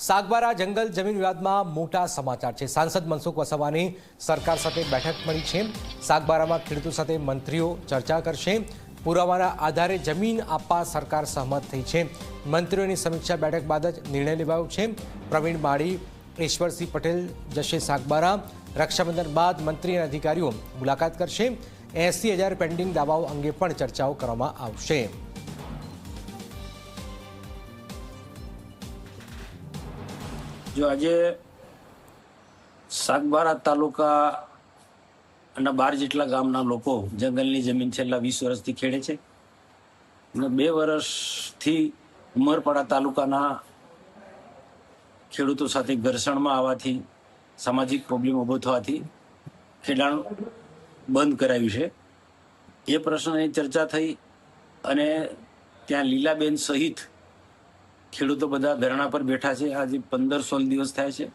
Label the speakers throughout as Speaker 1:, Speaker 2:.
Speaker 1: સાગબારા જંગલ જમીન વિવાદમાં મોટા સમાચાર છે। સાંસદ મનસુખ વસાવાની સરકાર સાથે બેઠક મળી છે। સાગબારામાં ખેડૂતો સાથે મંત્રીઓ ચર્ચા કરશે। પુરાવાના આધારે જમીન આપવા સરકાર સહમત થઈ છે। મંત્રીઓની સમીક્ષા બેઠક બાદ જ નિર્ણય લેવાયો છે। પ્રવીણ માળી, ઈશ્વરસિંહ પટેલ જશે સાગબારા। રક્ષાબંધન બાદ મંત્રી અને અધિકારીઓ મુલાકાત કરશે। 80,000 પેન્ડિંગ દાવાઓ અંગે પણ ચર્ચાઓ કરવામાં આવશે।
Speaker 2: जो आज सागबारा तालुका અને 12 જેટલા ગામના લોકો જંગલની જમીન છેલ્લા 20 વર્ષથી ખેડે છે અને 2 વર્ષથી ઉમરપાડા તાલુકાના ખેડૂતો સાથે ઘર્ષણમાં આવવાથી સામાજિક પ્રોબ્લેમ ઊભો થવાથી ખેડાણ બંધ કરાવ્યું છે। એ પ્રશ્નની ચર્ચા થઈ અને ત્યાં લીલાબેન સહિત ખેડૂતો બધા ધરણા પર બેઠા છે। આજે 15-16 દિવસ થાય છે।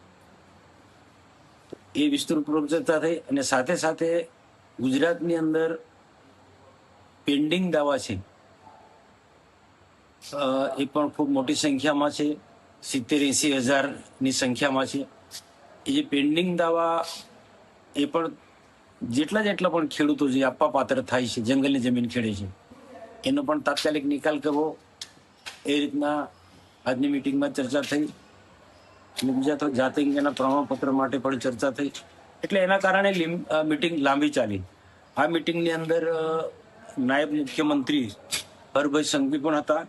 Speaker 2: એ વિસ્તૃતપૂર્વક ચર્ચા થઈ અને સાથે સાથે ગુજરાતની અંદર પેન્ડિંગ દાવા છે એ પણ ખૂબ મોટી સંખ્યામાં છે। 70-80 હજારની સંખ્યામાં છે। એ જે પેન્ડિંગ દાવા એ પણ જેટલા પણ ખેડૂતો જે આપવા પાત્ર થાય છે, જંગલની જમીન ખેડે છે, એનો પણ તાત્કાલિક નિકાલ કરવો, એ રીતના આજની મિટિંગમાં ચર્ચા થઈ। અને બીજા તો જાતિ અંગેના પ્રમાણપત્ર માટે પણ ચર્ચા થઈ। એટલે એના કારણે મિટિંગ લાંબી ચાલી। આ મિટિંગની અંદર નાયબ મુખ્યમંત્રી હરભાઈ સંઘવી પણ હતા